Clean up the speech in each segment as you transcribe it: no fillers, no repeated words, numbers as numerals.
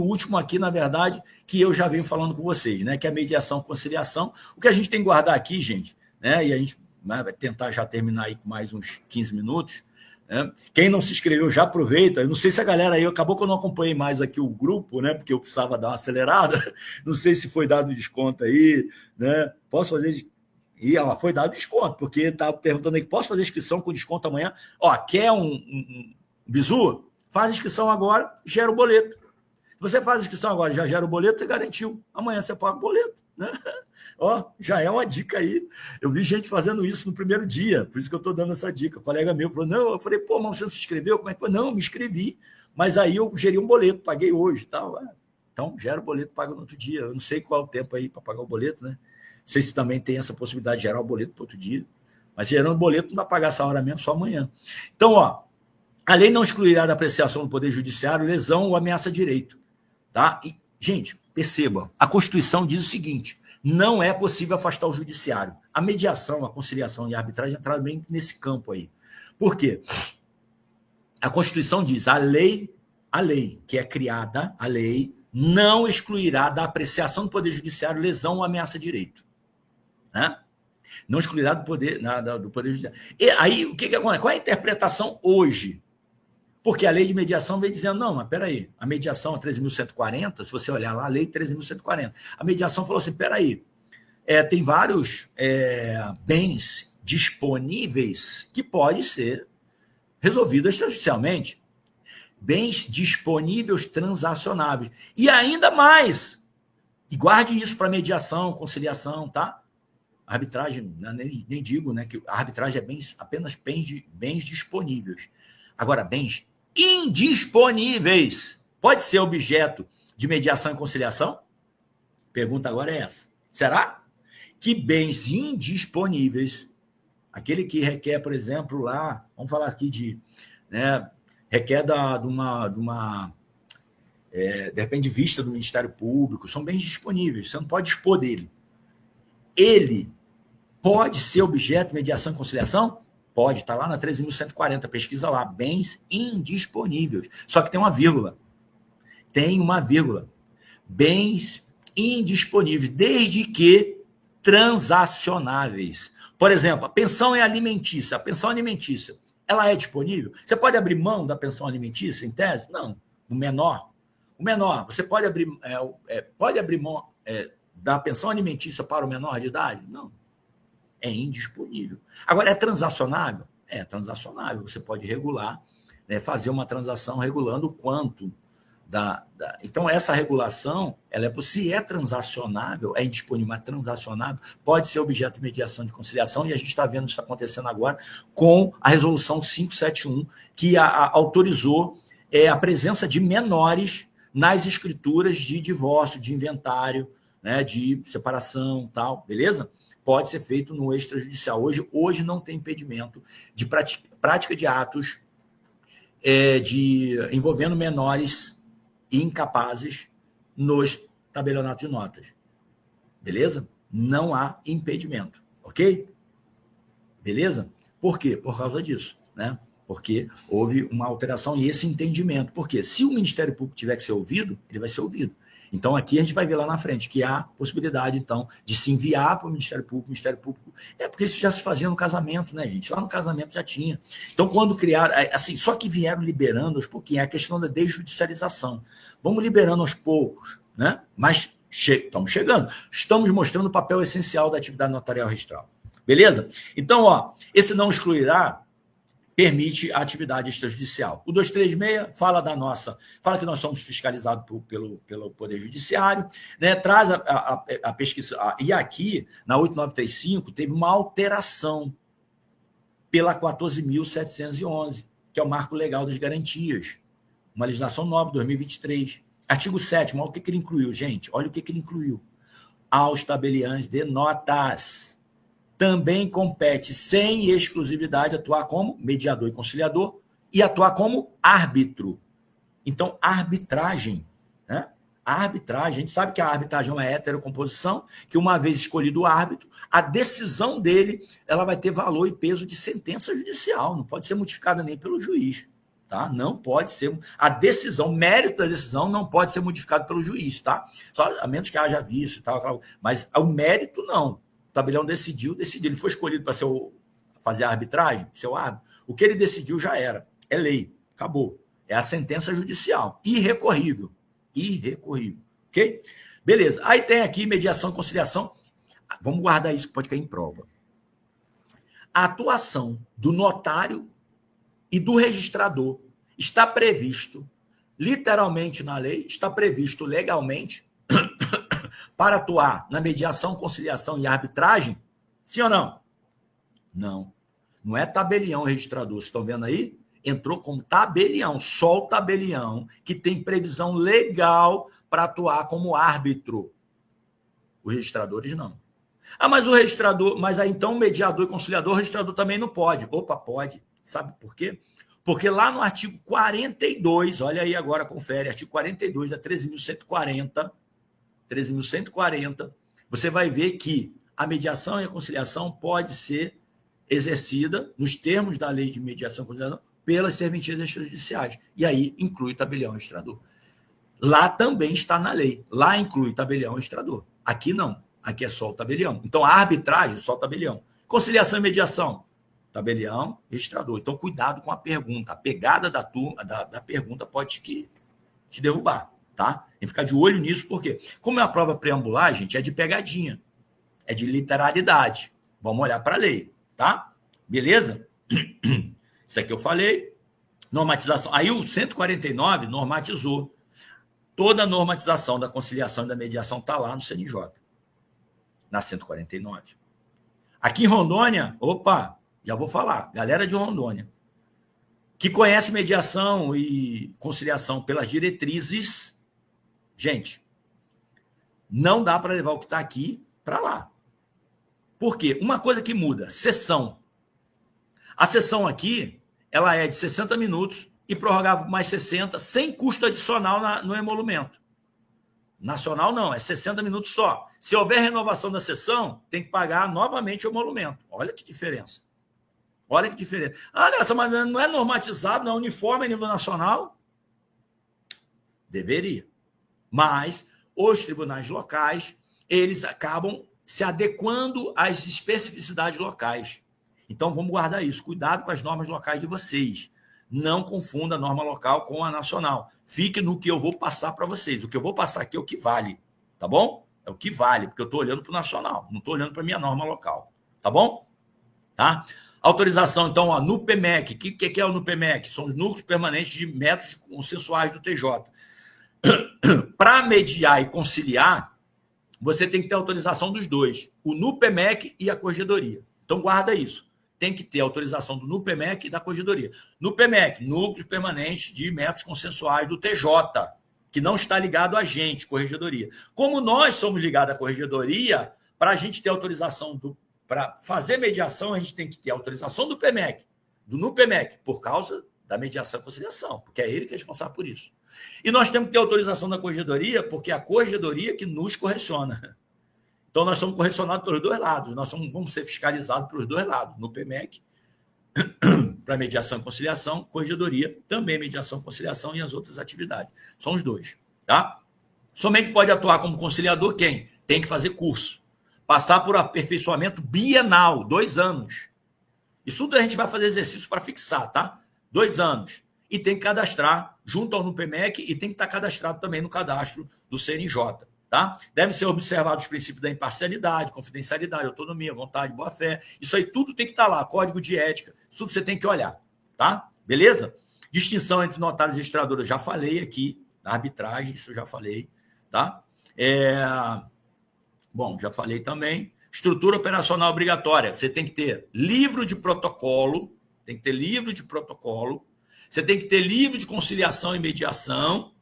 o último aqui, na verdade, que eu já venho falando com vocês, né? Que é a mediação conciliação. O que a gente tem que guardar aqui, gente, né? E a gente vai tentar já terminar aí com mais uns 15 minutos. Né? Quem não se inscreveu, já aproveita. Eu não sei se a galera aí, acabou que eu não acompanhei mais aqui o grupo, né? Porque eu precisava dar uma acelerada. Não sei se foi dado desconto aí, né? Posso fazer. E ó, foi dado desconto, porque estava perguntando aí, posso fazer inscrição com desconto amanhã? Ó, quer um bizu? Faz a inscrição agora, gera o boleto. Se você faz a inscrição agora, já gera o boleto e garantiu. Amanhã você paga o boleto. Né? Ó, já é uma dica aí. Eu vi gente fazendo isso no primeiro dia, por isso que eu estou dando essa dica. O colega meu falou, não, eu falei, pô, mas você não se inscreveu? Como é que foi? Não, me inscrevi. Mas aí eu gerei um boleto, paguei hoje e tal. Então, gera o boleto, paga no outro dia. Eu não sei qual é o tempo aí para pagar o boleto, né? Não sei se também tem essa possibilidade de gerar o boleto para outro dia. Mas gerando o boleto, não vai pagar essa hora mesmo, só amanhã. Então, ó, a lei não excluirá da apreciação do Poder Judiciário lesão ou ameaça a direito. Tá? E, gente, perceba, a Constituição diz o seguinte, não é possível afastar o judiciário. A mediação, a conciliação e a arbitragem entraram bem nesse campo aí. Por quê? A Constituição diz, a lei que é criada, a lei, não excluirá da apreciação do Poder Judiciário lesão ou ameaça a direito. Né? Não excluirá do Poder Judiciário. E aí, o que acontece? Qual é a interpretação hoje? Porque a lei de mediação vem dizendo, não, mas peraí, a mediação é 13.140, se você olhar lá, a lei 13.140. A mediação falou assim, peraí, tem vários bens disponíveis que podem ser resolvidos extrajudicialmente. Bens disponíveis transacionáveis. E ainda mais, e guarde isso para mediação, conciliação, tá? A arbitragem, nem digo, né, que a arbitragem é apenas bens disponíveis. Agora, bens indisponíveis pode ser objeto de mediação e conciliação? Pergunta agora é essa. Será? Que bens indisponíveis, aquele que requer, por exemplo, lá, vamos falar aqui de, né, requer de repente, de vista do Ministério Público, são bens disponíveis, você não pode dispor dele. Ele pode ser objeto de mediação e conciliação? Pode, está lá na 13.140, pesquisa lá, bens indisponíveis. Só que tem uma vírgula. Tem uma vírgula. Bens indisponíveis, desde que transacionáveis. Por exemplo, a pensão é alimentícia. A pensão alimentícia, ela é disponível? Você pode abrir mão da pensão alimentícia, em tese? Não. O menor, você pode abrir mão da pensão alimentícia para o menor de idade? Não. É indisponível. Agora, é transacionável? É transacionável. Você pode regular, né, fazer uma transação regulando o quanto Então, essa regulação, se é transacionável, é indisponível, mas transacionável, pode ser objeto de mediação de conciliação, e a gente está vendo isso acontecendo agora com a resolução 571, que autorizou a presença de menores nas escrituras de divórcio, de inventário, né, de separação, tal, beleza? Pode ser feito no extrajudicial. Hoje não tem impedimento de prática de atos envolvendo menores e incapazes nos tabelionatos de notas. Beleza? Não há impedimento. Ok? Beleza? Por quê? Por causa disso, né? Porque houve uma alteração e esse entendimento. Porque se o Ministério Público tiver que ser ouvido, ele vai ser ouvido. Então, aqui a gente vai ver lá na frente que há possibilidade, então, de se enviar para o Ministério Público. O Ministério Público porque isso já se fazia no casamento, né, gente? Lá no casamento já tinha. Então, quando criaram, assim, só que vieram liberando aos pouquinhos, a questão da desjudicialização. Vamos liberando aos poucos, né? Mas estamos chegando. Estamos mostrando o papel essencial da atividade notarial registral. Beleza? Então, ó, esse não excluirá permite a atividade extrajudicial. O 236 fala que nós somos fiscalizados pelo Poder Judiciário, né? Traz a pesquisa, e aqui, na 8935, teve uma alteração pela 14.711, que é o Marco Legal das Garantias, uma legislação nova, 2023. Artigo 7º, olha o que ele incluiu, gente, olha o que ele incluiu. Aos tabeliães de notas também compete, sem exclusividade, atuar como mediador e conciliador e atuar como árbitro. Então, arbitragem, né? A arbitragem, a gente sabe que a arbitragem é uma heterocomposição, que uma vez escolhido o árbitro, a decisão dele ela vai ter valor e peso de sentença judicial, não pode ser modificada nem pelo juiz. tá? Não pode ser... A decisão, o mérito da decisão não pode ser modificado pelo juiz, tá? Só a menos que haja vício e tal, mas o mérito não. O tabelião decidiu. Ele foi escolhido para fazer a arbitragem, ser o árbitro. O que ele decidiu já era. É lei. Acabou. É a sentença judicial. Irrecorrível. Irrecorrível. Ok? Beleza. Aí tem aqui mediação e conciliação. Vamos guardar isso que pode cair em prova. A atuação do notário e do registrador está previsto, literalmente na lei, está previsto legalmente para atuar na mediação, conciliação e arbitragem? Sim ou não? Não. Não é tabelião registrador. Vocês estão vendo aí? Entrou como tabelião, só o tabelião que tem previsão legal para atuar como árbitro. Os registradores não. Ah, mas o registrador, mas aí então o mediador e conciliador, o registrador também não pode. Opa, pode. Sabe por quê? Porque lá no artigo 42, olha aí agora, confere, artigo 42 da 13.140, você vai ver que a mediação e a conciliação pode ser exercida nos termos da lei de mediação e conciliação pelas serventias extrajudiciais. E aí inclui tabelião e registrador. Lá também está na lei. Lá inclui tabelião e registrador. Aqui não. Aqui é só o tabelião. Então, a arbitragem, só o tabelião. Conciliação e mediação, tabelião, registrador. Então, cuidado com a pergunta. A pegada da pergunta pode te derrubar, tá? Tem que ficar de olho nisso, porque como é a prova preambular, gente, é de pegadinha. É de literalidade. Vamos olhar para a lei, tá? Beleza? Isso aqui eu falei. Normatização. Aí o 149 normatizou. Toda a normatização da conciliação e da mediação está lá no CNJ. Na 149. Aqui em Rondônia, opa, já vou falar, galera de Rondônia, que conhece mediação e conciliação pelas diretrizes, gente, não dá para levar o que está aqui para lá. Por quê? Uma coisa que muda, sessão. A sessão aqui, ela é de 60 minutos e prorrogável por mais 60, sem custo adicional no emolumento. Nacional não, é 60 minutos só. Se houver renovação da sessão, tem que pagar novamente o emolumento. Olha que diferença. Olha que diferença. Ah, Nelson, mas não é normatizado, não é uniforme a nível nacional? Deveria. Mas os tribunais locais, eles acabam se adequando às especificidades locais. Então, vamos guardar isso. Cuidado com as normas locais de vocês. Não confunda a norma local com a nacional. Fique no que eu vou passar para vocês. O que eu vou passar aqui é o que vale, tá bom? É o que vale, porque eu estou olhando para o nacional, não estou olhando para a minha norma local, tá bom? Tá? Autorização, então, ó, NUPEMEC. O que é o NUPEMEC? São os núcleos permanentes de métodos consensuais do TJ. Para mediar e conciliar, você tem que ter autorização dos dois, o NUPEMEC e a corregedoria. Então, guarda isso. Tem que ter autorização do NUPEMEC e da corregedoria. NUPEMEC, núcleos permanentes de métodos consensuais do TJ, que não está ligado a gente, corregedoria. Como nós somos ligados à corregedoria, para a gente ter autorização para fazer mediação, a gente tem que ter autorização do PEMEC, do NUPEMEC, por causa da mediação e conciliação, porque é ele que é responsável por isso. E nós temos que ter autorização da corregedoria, porque é a corregedoria que nos correciona. Então, nós somos correcionados pelos dois lados, nós vamos ser fiscalizados pelos dois lados, no PEMEC, para mediação e conciliação, corregedoria, também mediação e conciliação e as outras atividades. São os dois, tá? Somente pode atuar como conciliador quem? Tem que fazer curso. Passar por aperfeiçoamento bienal, 2 anos. Isso tudo a gente vai fazer exercício para fixar, tá? 2 anos. E tem que cadastrar junto ao NUPEMEC e tem que estar cadastrado também no cadastro do CNJ. Tá? Devem ser observados os princípios da imparcialidade, confidencialidade, autonomia, vontade, boa-fé. Isso aí tudo tem que estar lá, código de ética, isso tudo você tem que olhar. Tá? Beleza? Distinção entre notários e registradores, eu já falei aqui, na arbitragem, isso eu já falei. Tá? Bom, já falei também. Estrutura operacional obrigatória, você tem que ter livro de protocolo, tem que ter livro de protocolo, você tem que ter livro de conciliação e mediação,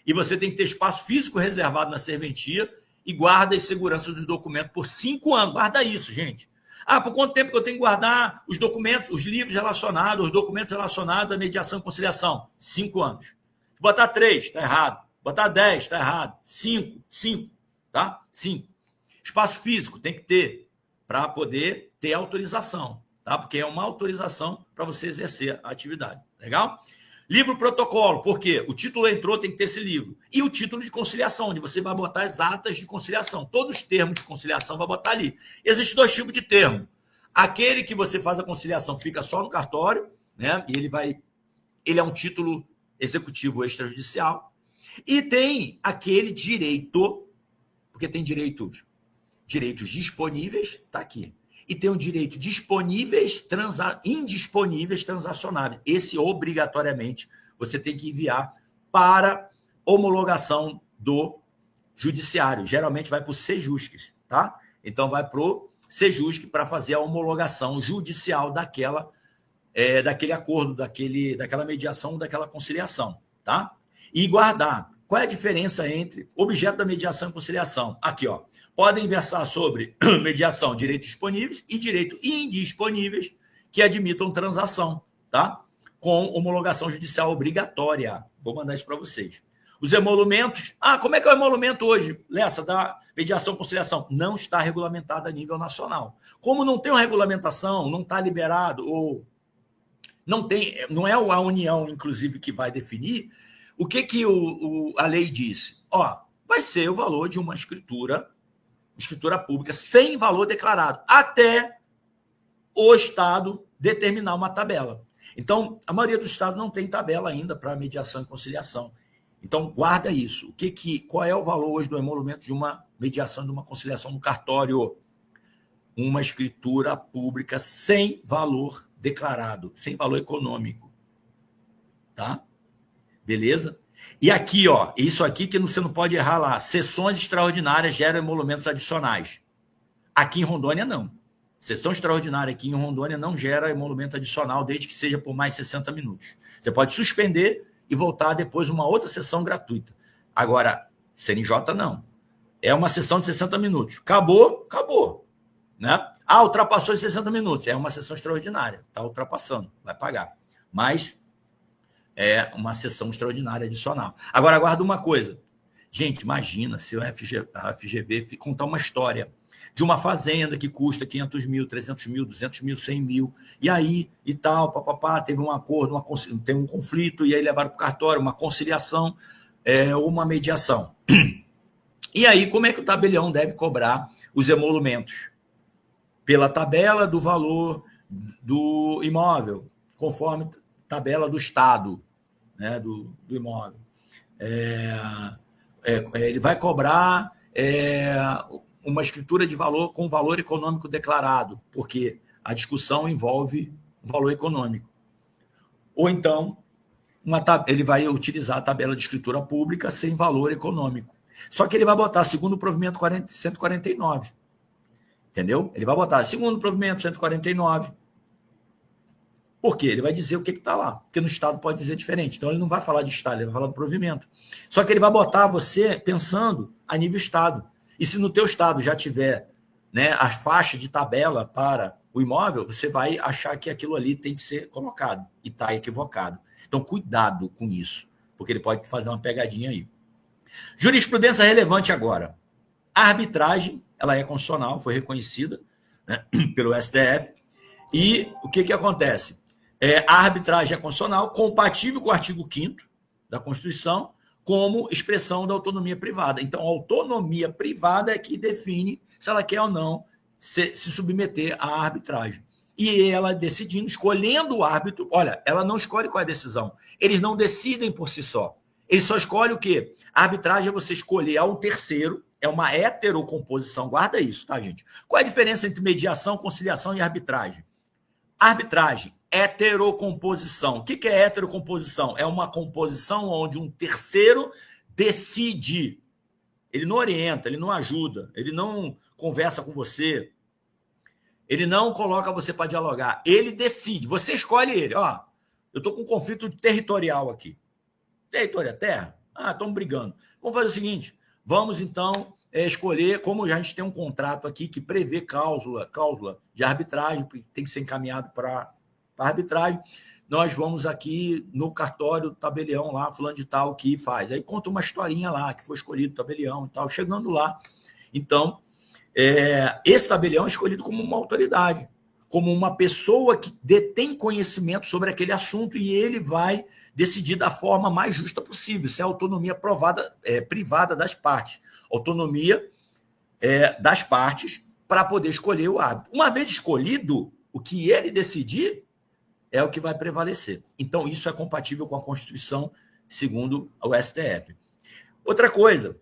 e você tem que ter espaço físico reservado na serventia e guarda e segurança dos documentos por 5 anos. Guarda isso, gente. Ah, por quanto tempo que eu tenho que guardar os documentos, os livros relacionados, os documentos relacionados à mediação e conciliação? 5 anos. Botar 3, está errado. Botar 10, está errado. 5, tá? 5. Espaço físico tem que ter para poder ter autorização, tá? Porque é uma autorização para você exercer a atividade. Legal? Livro protocolo, porque o título entrou, tem que ter esse livro. E o título de conciliação, onde você vai botar as atas de conciliação. Todos os termos de conciliação vai botar ali. Existem 2 tipos de termo. Aquele que você faz a conciliação fica só no cartório, né? E ele é um título executivo extrajudicial. E tem aquele direito, porque tem direitos disponíveis, tá aqui. E tem um direito indisponíveis transacionáveis. Esse, obrigatoriamente, você tem que enviar para homologação do judiciário. Geralmente vai para o Sejusc, tá? Então, vai para o Sejusc para fazer a homologação judicial daquele acordo, daquela mediação, daquela conciliação, tá? E guardar. Qual é a diferença entre objeto da mediação e conciliação? Aqui, ó. Podem versar sobre mediação, direitos disponíveis e direitos indisponíveis que admitam transação, tá? Com homologação judicial obrigatória. Vou mandar isso para vocês. Os emolumentos. Como é que é o emolumento hoje, Lessa, da mediação e conciliação? Não está regulamentado a nível nacional. Como não tem uma regulamentação, não está liberado, ou não é a União, inclusive, que vai definir, o que a lei disse? Vai ser o valor de uma escritura pública sem valor declarado, até o Estado determinar uma tabela. Então, a maioria dos estados não tem tabela ainda para mediação e conciliação. Então, guarda isso. Qual é o valor hoje do emolumento de uma mediação, de uma conciliação no cartório? Uma escritura pública sem valor declarado, sem valor econômico. Tá? Beleza? E aqui, isso aqui que você não pode errar lá. Sessões extraordinárias geram emolumentos adicionais. Aqui em Rondônia, não. Sessão extraordinária aqui em Rondônia não gera emolumento adicional, desde que seja por mais 60 minutos. Você pode suspender e voltar depois uma outra sessão gratuita. Agora, CNJ não. É uma sessão de 60 minutos. Acabou. Né? Ultrapassou os 60 minutos. É uma sessão extraordinária. Está ultrapassando. Vai pagar. Mas é uma sessão extraordinária adicional. Agora, aguarda uma coisa. Gente, imagina se a FGV contar uma história de uma fazenda que custa 500 mil, 300 mil, 200 mil, 100 mil, e aí, e tal, teve um acordo, tem um conflito, e aí levaram para o cartório, uma conciliação, uma mediação. E aí, como é que o tabelião deve cobrar os emolumentos? Pela tabela do valor do imóvel, conforme tabela do Estado, né, do imóvel. Ele vai cobrar uma escritura de valor com valor econômico declarado, porque a discussão envolve valor econômico. Ou então, ele vai utilizar a tabela de escritura pública sem valor econômico. Só que ele vai botar segundo o provimento 149. Entendeu? Ele vai botar segundo o provimento 149. Por quê? Ele vai dizer o que está lá. Porque no Estado pode dizer diferente. Então, ele não vai falar de Estado, ele vai falar do provimento. Só que ele vai botar você pensando a nível Estado. E se no teu Estado já tiver, né, a faixa de tabela para o imóvel, você vai achar que aquilo ali tem que ser colocado. E está equivocado. Então, cuidado com isso. Porque ele pode fazer uma pegadinha aí. Jurisprudência relevante agora. A arbitragem, ela é constitucional, foi reconhecida, né, pelo STF. E o que acontece? A arbitragem é constitucional, compatível com o artigo 5º da Constituição, como expressão da autonomia privada. Então, a autonomia privada é que define se ela quer ou não se submeter à arbitragem. E ela decidindo, escolhendo o árbitro, olha, ela não escolhe qual é a decisão. Eles não decidem por si só. Eles só escolhem o quê? A arbitragem é você escolher a um terceiro, é uma heterocomposição. Guarda isso, tá, gente? Qual é a diferença entre mediação, conciliação e arbitragem? Arbitragem, heterocomposição. O que é heterocomposição? É uma composição onde um terceiro decide. Ele não orienta, ele não ajuda, ele não conversa com você, ele não coloca você para dialogar. Ele decide, você escolhe ele. Eu estou com um conflito territorial aqui. Território é terra? Estamos brigando. Vamos fazer o seguinte, vamos então escolher, como a gente tem um contrato aqui que prevê cláusula de arbitragem, que tem que ser encaminhado para arbitragem, nós vamos aqui no cartório do tabelião lá, fulano de tal, que faz. Aí conta uma historinha lá, que foi escolhido o tabelião e tal, chegando lá. Então, esse tabelião é escolhido como uma autoridade, como uma pessoa que detém conhecimento sobre aquele assunto e ele vai decidir da forma mais justa possível. Isso é autonomia privada das partes. Autonomia das partes para poder escolher o árbitro. Uma vez escolhido, o que ele decidir é o que vai prevalecer. Então, isso é compatível com a Constituição, segundo o STF. Outra coisa,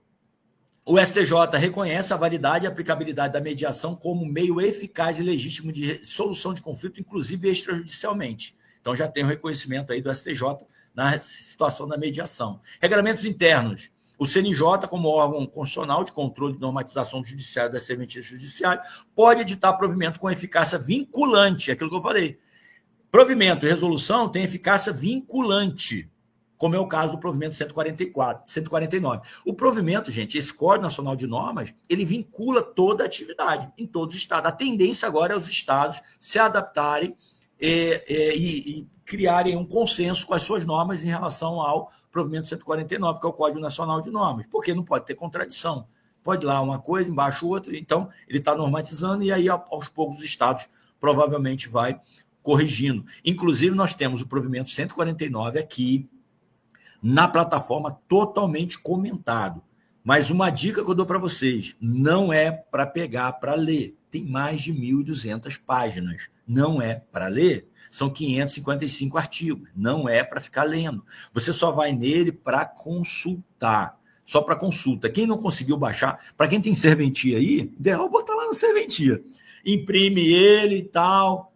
o STJ reconhece a validade e aplicabilidade da mediação como meio eficaz e legítimo de solução de conflito, inclusive extrajudicialmente. Então, já tem o reconhecimento aí do STJ na situação da mediação. Regramentos internos. O CNJ, como órgão constitucional de controle e normatização do judiciário das serventias judiciárias, pode editar provimento com eficácia vinculante, é aquilo que eu falei. Provimento e resolução têm eficácia vinculante, como é o caso do provimento 149. O provimento, gente, esse Código Nacional de Normas, ele vincula toda a atividade em todos os estados. A tendência agora é os estados se adaptarem e criarem um consenso com as suas normas em relação ao provimento 149, que é o Código Nacional de Normas, porque não pode ter contradição. Pode ir lá uma coisa, embaixo outra, então ele está normatizando e aí aos poucos os estados provavelmente vai corrigindo. Inclusive nós temos o provimento 149 aqui na plataforma totalmente comentado. Mas uma dica que eu dou para vocês, não é para pegar para ler. Tem mais de 1.200 páginas. Não é para ler. São 555 artigos. Não é para ficar lendo. Você só vai nele para consultar. Só para consulta. Quem não conseguiu baixar, para quem tem serventia aí, ideal botar lá no serventia. Imprime ele e tal,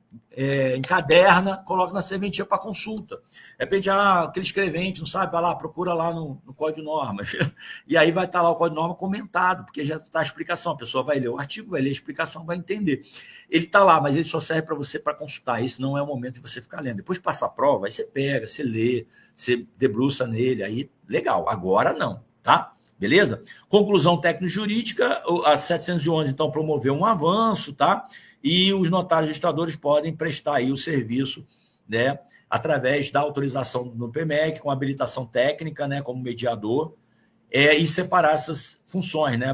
encaderna, coloca na serventia para consulta. De repente, aquele escrevente, não sabe, vai lá, procura lá no Código de Normas. E aí vai estar lá o Código de Normas comentado, porque já está a explicação. A pessoa vai ler o artigo, vai ler a explicação, vai entender. Ele está lá, mas ele só serve para você para consultar. Esse não é o momento de você ficar lendo. Depois de passar a prova, aí você pega, você lê, você debruça nele, aí legal. Agora não, tá? Beleza? Conclusão técnico-jurídica, a 711, então, promoveu um avanço, tá? E os notários registradores podem prestar aí o serviço, né, através da autorização do PMEC, com habilitação técnica, né, como mediador, e separar essas funções, né?